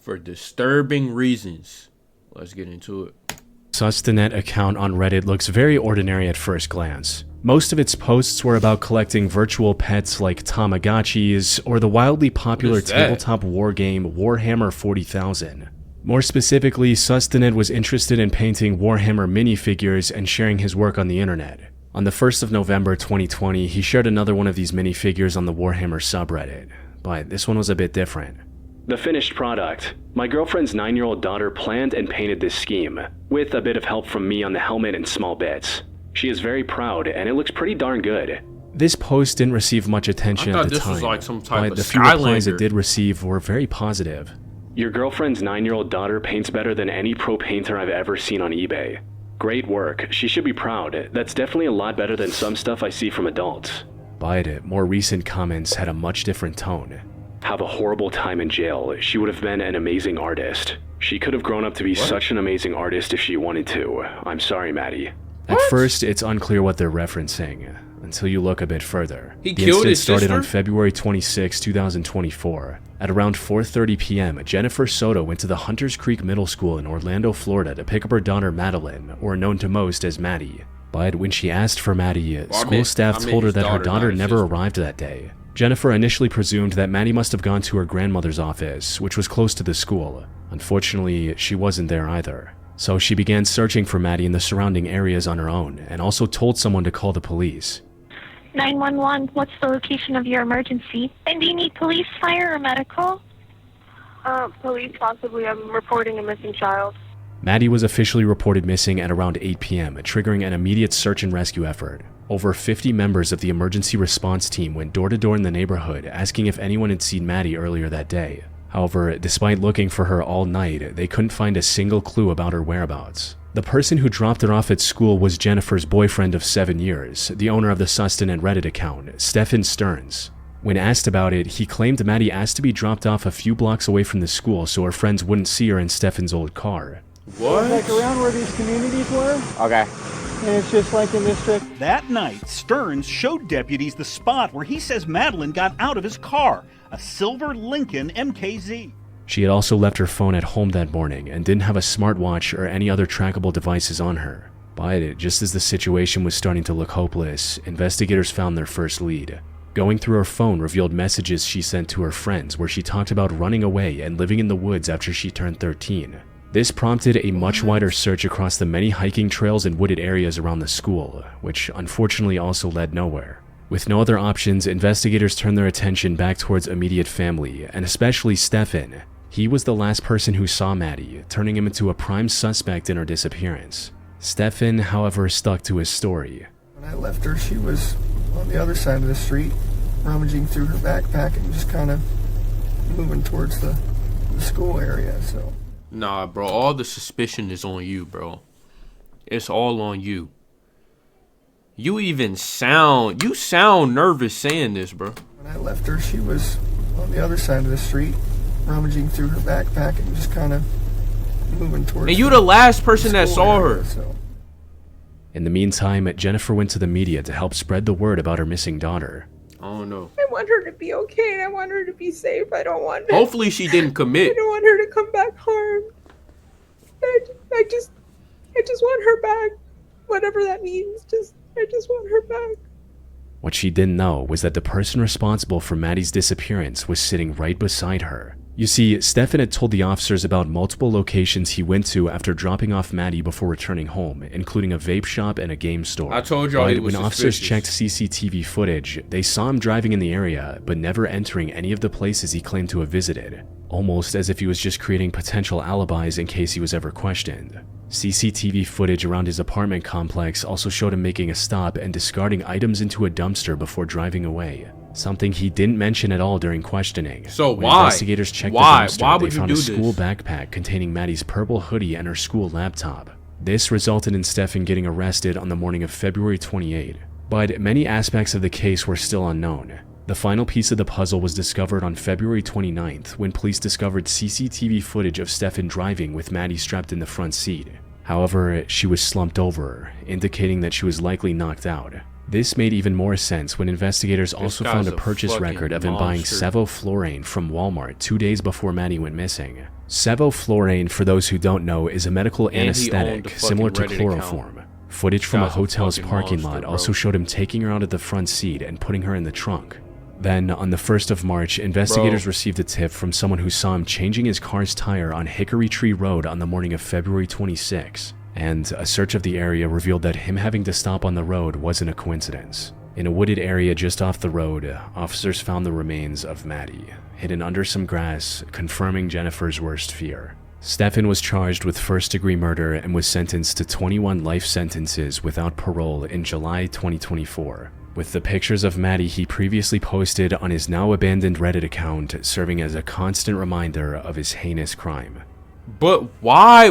for disturbing reasons. Let's get into it. Sustanet account on Reddit looks very ordinary at first glance. Most of its posts were about collecting virtual pets like Tamagotchis or the wildly popular tabletop wargame Warhammer 40,000. More specifically, Sustanet was interested in painting Warhammer minifigures and sharing his work on the internet. On the 1st of November 2020, he shared another one of these minifigures on the Warhammer subreddit, but this one was a bit different. The finished product. My girlfriend's 9-year-old daughter planned and painted this scheme, with a bit of help from me on the helmet and small bits. She is very proud, and it looks pretty darn good. This post didn't receive much attention at the time, was like some type but of the few replies it Skylander. did receive were very positive. Your girlfriend's 9-year-old daughter paints better than any pro painter I've ever seen on eBay. Great work. She should be proud. That's definitely a lot better than some stuff I see from adults. But more recent comments had a much different tone. Have a horrible time in jail. She would have been an amazing artist. She could have grown up to be such an amazing artist if she wanted to. I'm sorry, Maddie. At first, it's unclear what they're referencing, until you look a bit further. He The killed incident his started sister? on February 26, 2024. At around 4:30 p.m., Jennifer Soto went to the Hunters Creek Middle School in Orlando, Florida to pick up her daughter Madeline, or known to most as Maddie. But when she asked for Maddie, school staff told her that her daughter never arrived that day. Jennifer initially presumed that Maddie must have gone to her grandmother's office, which was close to the school. Unfortunately, she wasn't there either. So she began searching for Maddie in the surrounding areas on her own, and also told someone to call the police. 911, what's the location of your emergency? And do you need police, fire, or medical? Police, possibly. I'm reporting a missing child. Maddie was officially reported missing at around 8 p.m., triggering an immediate search and rescue effort. Over 50 members of the emergency response team went door to door in the neighborhood, asking if anyone had seen Maddie earlier that day. However, despite looking for her all night, they couldn't find a single clue about her whereabouts. The person who dropped her off at school was Jennifer's boyfriend of 7 years, the owner of the Sustanet Reddit account, Stephen Stearns. When asked about it, he claimed Maddie asked to be dropped off a few blocks away from the school so her friends wouldn't see her in Stephen's old car. What? Like around where these communities were, Okay. and it's just like in this strip. That night, Stearns showed deputies the spot where he says Madeline got out of his car, a silver Lincoln MKZ. She had also left her phone at home that morning and didn't have a smartwatch or any other trackable devices on her. But just as the situation was starting to look hopeless, investigators found their first lead. Going through her phone revealed messages she sent to her friends where she talked about running away and living in the woods after she turned 13. This prompted a much wider search across the many hiking trails and wooded areas around the school, which unfortunately also led nowhere. With no other options, investigators turned their attention back towards immediate family, and especially Stephen. He was the last person who saw Maddie, turning him into a prime suspect in her disappearance. Stephen, however, stuck to his story. When I left her, she was on the other side of the street, rummaging through her backpack and just kind of moving towards the school area, so... Nah, bro, all the suspicion is on you, bro. It's all on you. You sound nervous saying this, bro. When I left her, she was on the other side of the street, rummaging through her backpack and just kind of moving towards... And you the last person that saw her. So. In the meantime, Jennifer went to the media to help spread the word about her missing daughter. I don't know. I want her to be okay, and I want her to be safe. I don't want Hopefully she didn't I commit. don't want her to come back harmed. I just want her back. Whatever that means. I just want her back. What she didn't know was that the person responsible for Maddie's disappearance was sitting right beside her. You see, Stephen had told the officers about multiple locations he went to after dropping off Maddie before returning home, including a vape shop and a game store. I told y'all he was when officers suspicious. checked CCTV footage, they saw him driving in the area, but never entering any of the places he claimed to have visited, almost as if he was just creating potential alibis in case he was ever questioned. CCTV footage around his apartment complex also showed him making a stop and discarding items into a dumpster before driving away, something he didn't mention at all during questioning. So When why? investigators checked Why? the dumpster, Why they would you found do a school this? backpack containing Maddie's purple hoodie and her school laptop. This resulted in Stephen getting arrested on the morning of February 28. But many aspects of the case were still unknown. The final piece of the puzzle was discovered on February 29th when police discovered CCTV footage of Stephen driving with Maddie strapped in the front seat. However, she was slumped over, indicating that she was likely knocked out. This made even more sense when investigators also guy's found a a purchase fucking record of him buying monster. sevoflurane from Walmart 2 days before Maddie went missing. Sevoflurane, for those who don't know, is a medical And he owned anesthetic a fucking similar to Reddit chloroform. account. Footage from a Guy's a hotel's fucking parking monster, lot bro. also showed him taking her out of the front seat and putting her in the trunk. Then, on the 1st of March, investigators Bro. received a tip from someone who saw him changing his car's tire on Hickory Tree Road on the morning of February 26, and a search of the area revealed that him having to stop on the road wasn't a coincidence. In a wooded area just off the road, officers found the remains of Maddie, hidden under some grass, confirming Jennifer's worst fear. Stefan was charged with first-degree murder and was sentenced to 21 life sentences without parole in July 2024, with the pictures of Maddie he previously posted on his now-abandoned Reddit account serving as a constant reminder of his heinous crime. But why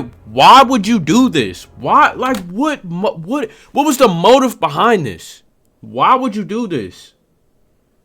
would you do this? Why, like, what was the motive behind this? Why would you do this?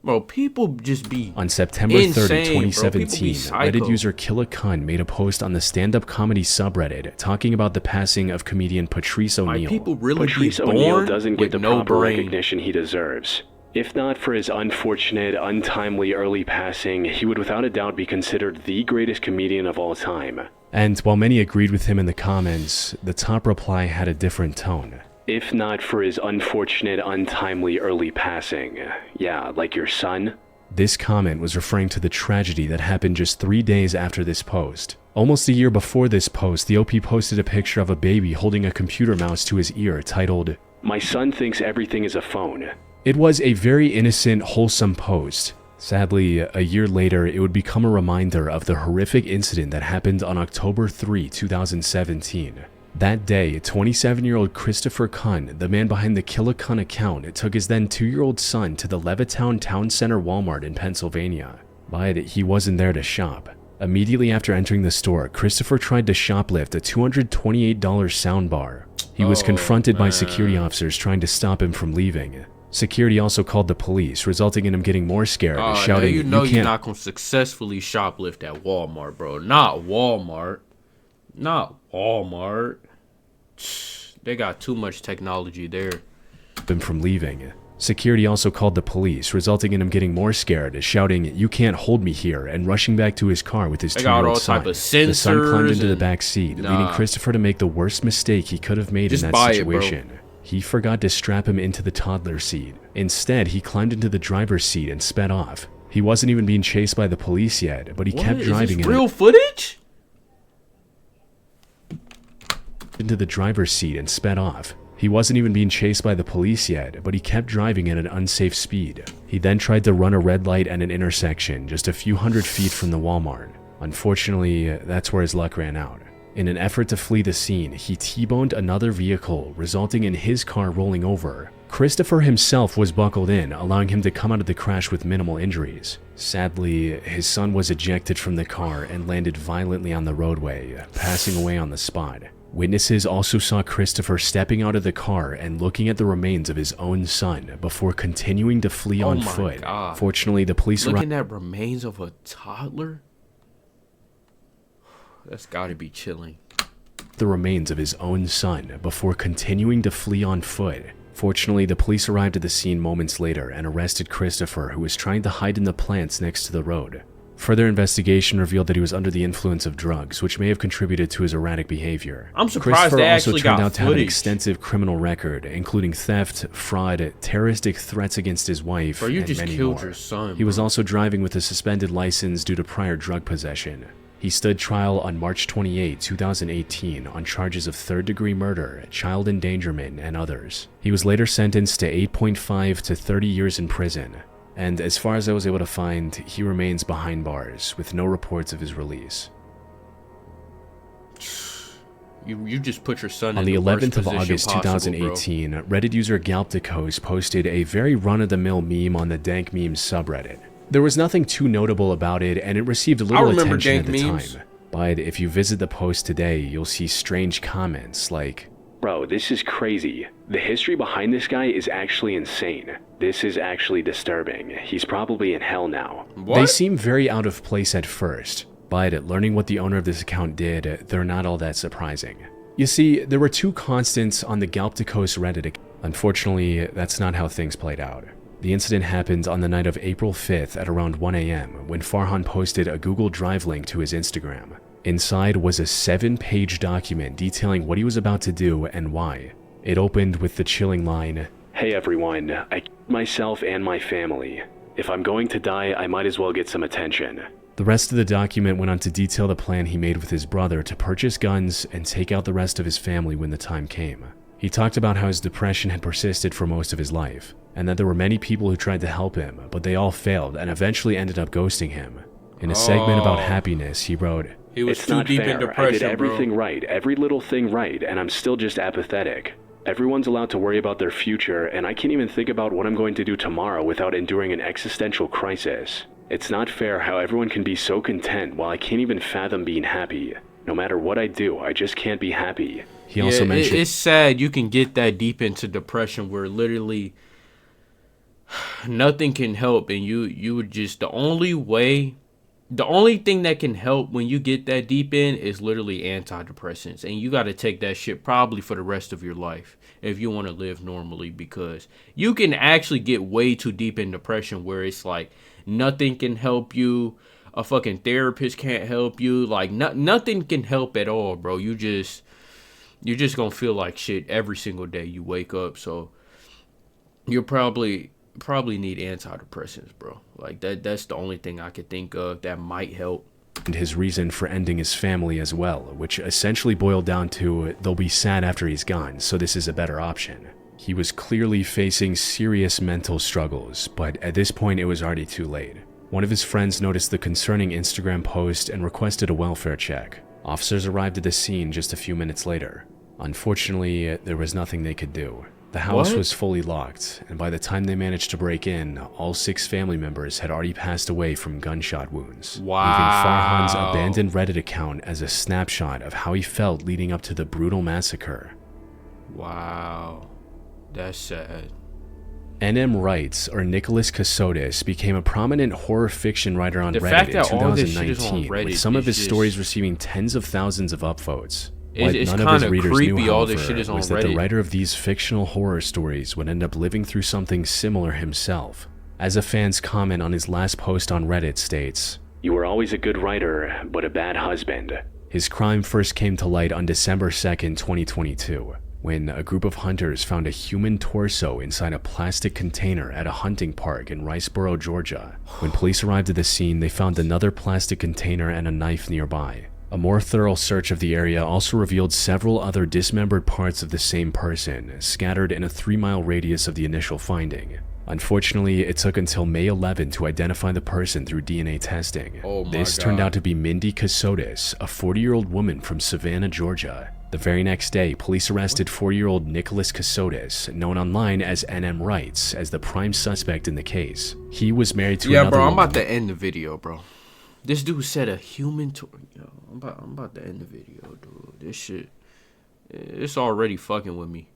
Bro, people just be On September 30, insane, bro. 2017, People be psycho. Reddit user KillaCun made a post on the stand-up comedy subreddit talking about the passing of comedian Patrice Like, O'Neal. people really Patrice be O'Neal born doesn't with get the no proper brain. recognition he deserves. If not for his unfortunate, untimely early passing, he would without a doubt be considered the greatest comedian of all time. And while many agreed with him in the comments, the top reply had a different tone. If not for his unfortunate, untimely early passing. Yeah, like your son? This comment was referring to the tragedy that happened just 3 days after this post. Almost a year before this post, the OP posted a picture of a baby holding a computer mouse to his ear titled, "My son thinks everything is a phone." It was a very innocent, wholesome post. Sadly, a year later, it would become a reminder of the horrific incident that happened on October 3, 2017. That day, 27-year-old Christopher Kun, the man behind the KillaCun account, took his then 2-year-old son to the Levittown Town Center Walmart in Pennsylvania. But he wasn't there to shop. Immediately after entering the store, Christopher tried to shoplift a $228 soundbar. He was confronted by security officers trying to stop him from leaving. Security also called the police, resulting in him getting more scared, shouting, you know "You you're can't." not gonna successfully shoplift at Walmart, bro. Not Walmart. Not Walmart. They got too much technology there. Him from leaving. Security also called the police, resulting in him getting more scared, shouting, "You can't hold me here," and rushing back to his car with his They got all two-year-old son. type of The son climbed sensors into the and- back seat, leading Nah. Christopher to make the worst mistake he could have made Just in that buy it, bro. situation. He forgot to strap him into the toddler seat. Instead, he climbed into the driver's seat and sped off. He wasn't even being chased by the police yet, but he What? kept Is driving this in real footage? into the driver's seat and sped off. He wasn't even being chased by the police yet, but he kept driving at an unsafe speed. He then tried to run a red light at an intersection just a few hundred feet from the Walmart. Unfortunately, that's where his luck ran out. In an effort to flee the scene, he T-boned another vehicle, resulting in his car rolling over. Christopher himself was buckled in, allowing him to come out of the crash with minimal injuries. Sadly, his son was ejected from the car and landed violently on the roadway, passing away on the spot. Witnesses also saw Christopher stepping out of the car and looking at the remains of his own son before continuing to flee on my foot. God. Fortunately, the police arrived. Looking at remains of a toddler? That's gotta be chilling. The remains of his own son before continuing to flee on foot. Fortunately, the police arrived at the scene moments later and arrested Christopher, who was trying to hide in the plants next to the road. Further investigation revealed that he was under the influence of drugs, which may have contributed to his erratic behavior. I'm surprised Christopher they also actually turned got out to have an footage. extensive criminal record, including theft, fraud, terroristic threats against his wife, Bro, you and just many killed more. your son, He was bro. also driving with a suspended license due to prior drug possession. He stood trial on March 28, 2018 on charges of third-degree murder, child endangerment, and others. He was later sentenced to 8.5 to 30 years in prison, and as far as I was able to find, he remains behind bars with no reports of his release. You just put your son On in the the worst 11th of position August possible, 2018, Reddit user Galpticos posted a very run-of-the-mill meme on the Dank Memes subreddit. There was nothing too notable about it, and it received a little remember attention at Dank the Memes. time. But if you visit the post today, you'll see strange comments like, "Bro, this is crazy. The history behind this guy is actually insane. This is actually disturbing. He's probably in hell now." What? They seem very out of place at first, but learning what the owner of this account did, they're not all that surprising. You see, there were two constants on the Galpticos Reddit account. Unfortunately, that's not how things played out. The incident happened on the night of April 5th at around 1 a.m. when Farhan posted a Google Drive link to his Instagram. Inside was a 7-page document detailing what he was about to do and why. It opened with the chilling line, "Hey everyone, I killed myself and my family. If I'm going to die, I might as well get some attention." The rest of the document went on to detail the plan he made with his brother to purchase guns and take out the rest of his family when the time came. He talked about how his depression had persisted for most of his life, and that there were many people who tried to help him, but they all failed and eventually ended up ghosting him. In a segment about happiness, he wrote, He was "It's too not deep fair. in depression, I did everything right, every little thing right, and I'm still just apathetic. Everyone's allowed to worry about their future, and I can't even think about what I'm going to do tomorrow without enduring an existential crisis. It's not fair how everyone can be so content while I can't even fathom being happy. No matter what I do, I just can't be happy." He also mentioned, it's sad you can get that deep into depression where literally nothing can help, and you would just, the only thing that can help when you get that deep in is literally antidepressants, and you got to take that shit probably for the rest of your life if you want to live normally, because you can actually get way too deep in depression where it's like nothing can help you, a fucking therapist can't help you, like nothing can help at all, bro. You're just gonna feel like shit every single day you wake up. So you probably need antidepressants, bro. Like that's the only thing I could think of that might help. And his reason for ending his family as well, which essentially boiled down to they'll be sad after he's gone, so this is a better option. He was clearly facing serious mental struggles, but at this point it was already too late. One of his friends noticed the concerning Instagram post and requested a welfare check. Officers arrived at the scene just a few minutes later. Unfortunately, there was nothing they could do. The house was fully locked, and by the time they managed to break in, all 6 family members had already passed away from gunshot wounds. Wow. Leaving Farhan's abandoned Reddit account as a snapshot of how he felt leading up to the brutal massacre. Wow. That's sad. NM Writes, or Nicholas Cassotis, became a prominent horror fiction writer on Reddit in all this shit is on 2019, Reddit with some of his just stories receiving tens of thousands of upvotes. What it's none of his kinda readers creepy knew, all this however, shit is on was that the Reddit. writer of these fictional horror stories would end up living through something similar himself. As a fan's comment on his last post on Reddit states, "You were always a good writer, but a bad husband." His crime first came to light on December 2nd, 2022, when a group of hunters found a human torso inside a plastic container at a hunting park in Riceboro, Georgia. When police arrived at the scene, they found another plastic container and a knife nearby. A more thorough search of the area also revealed several other dismembered parts of the same person, scattered in a 3-mile radius of the initial finding. Unfortunately, it took until May 11 to identify the person through DNA testing. Oh my This God. turned out to be Mindy Cassotis, a 40-year-old woman from Savannah, Georgia. The very next day, police arrested 40-year-old Nicholas Cassotis, known online as NM Writes, as the prime suspect in the case. He was married to another bro, I'm woman. about to end the video, bro. This dude said a human yo, I'm about to end the video, dude. This shit, it's already fucking with me.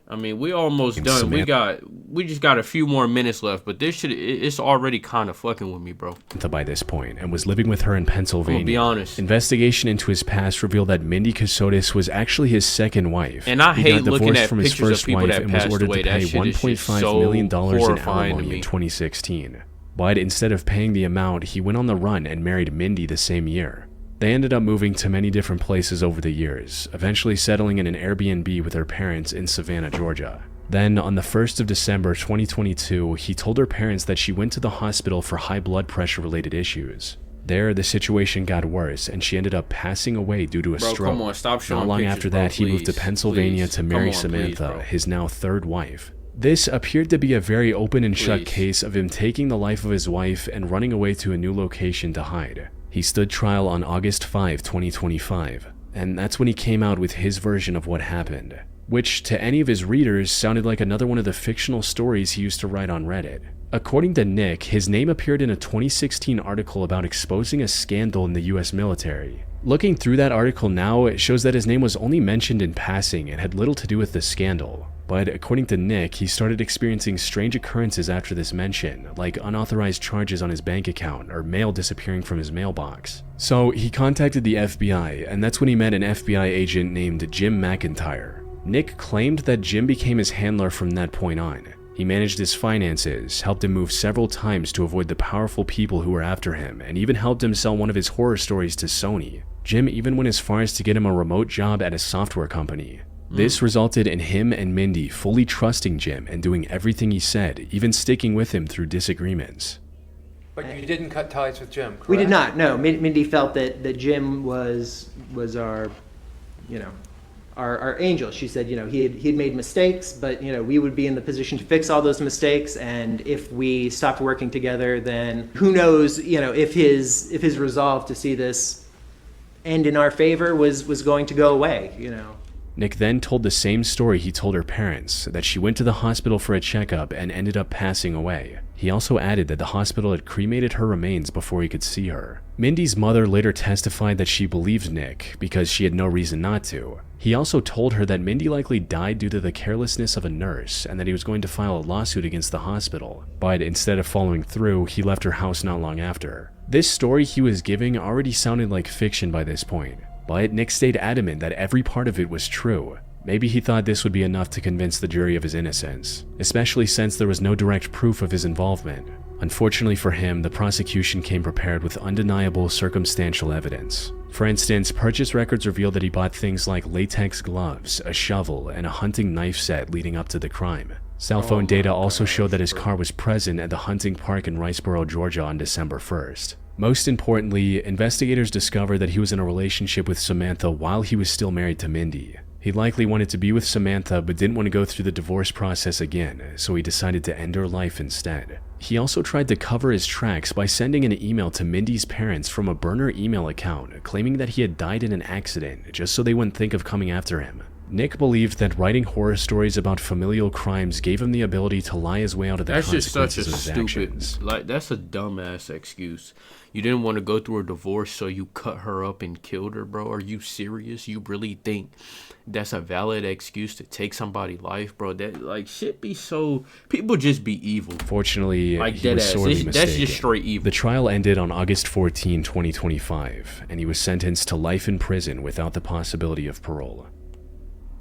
I mean, we almost done. We just got a few more minutes left, but this shit, it's already kind of fucking with me, bro. By this point, and was living with her in Pennsylvania. I'm gonna be honest. Investigation into his past revealed that Mindy Cassotis was actually his second wife. And I He hate got looking divorced at from his pictures of first people wife that and was passed ordered away. to That pay shit is just $1.5 million in horrifying to alimony me. in 2016. But instead of paying the amount, he went on the run and married Mindy the same year. They ended up moving to many different places over the years, eventually settling in an Airbnb with her parents in Savannah, Georgia. Then, on the 1st of December 2022, he told her parents that she went to the hospital for high blood pressure related issues. There, the situation got worse, and she ended up passing away due to a Bro, stroke. come on, stop showing Not long pictures, after bro, that, he moved to please, Pennsylvania please. to marry Come on, please, Samantha, bro. his now third wife. This appeared to be a very open and shut Please. case of him taking the life of his wife and running away to a new location to hide. He stood trial on August 5, 2025, and that's when he came out with his version of what happened, which to any of his readers sounded like another one of the fictional stories he used to write on Reddit. According to Nick, his name appeared in a 2016 article about exposing a scandal in the US military. Looking through that article now, it shows that his name was only mentioned in passing and had little to do with the scandal. But according to Nick, he started experiencing strange occurrences after this mention, like unauthorized charges on his bank account or mail disappearing from his mailbox. So he contacted the FBI, and that's when he met an FBI agent named Jim McIntyre. Nick claimed that Jim became his handler from that point on. He managed his finances, helped him move several times to avoid the powerful people who were after him, and even helped him sell one of his horror stories to Sony. Jim even went as far as to get him a remote job at a software company. This resulted in him and Mindy fully trusting Jim and doing everything he said, even sticking with him through disagreements. But you didn't cut ties with Jim, correct? We did not, no. Mindy felt that Jim was our, our angel. She said, he'd made mistakes, but, we would be in the position to fix all those mistakes. And if we stopped working together, then who knows, if his resolve to see this end in our favor was going to go away, Nick then told the same story he told her parents, that she went to the hospital for a checkup and ended up passing away. He also added that the hospital had cremated her remains before he could see her. Mindy's mother later testified that she believed Nick because she had no reason not to. He also told her that Mindy likely died due to the carelessness of a nurse and that he was going to file a lawsuit against the hospital, but instead of following through, he left her house not long after. This story he was giving already sounded like fiction by this point, but Nick stayed adamant that every part of it was true. Maybe he thought this would be enough to convince the jury of his innocence, especially since there was no direct proof of his involvement. Unfortunately for him, the prosecution came prepared with undeniable circumstantial evidence. For instance, purchase records revealed that he bought things like latex gloves, a shovel, and a hunting knife set leading up to the crime. Cell phone data also showed that his car was present at the hunting park in Riceboro, Georgia on December 1st. Most importantly, investigators discovered that he was in a relationship with Samantha while he was still married to Mindy. He likely wanted to be with Samantha but didn't want to go through the divorce process again, so he decided to end her life instead. He also tried to cover his tracks by sending an email to Mindy's parents from a burner email account, claiming that he had died in an accident just so they wouldn't think of coming after him. Nick believed that writing horror stories about familial crimes gave him the ability to lie his way out of the consequences of his actions. That's a dumbass excuse. You didn't want to go through a divorce, so you cut her up and killed her, bro. Are you serious? You really think that's a valid excuse to take somebody's life, bro? That shit be so. People just be evil. Fortunately, he was sorely mistaken. That's just straight evil. The trial ended on August 14, 2025, and he was sentenced to life in prison without the possibility of parole.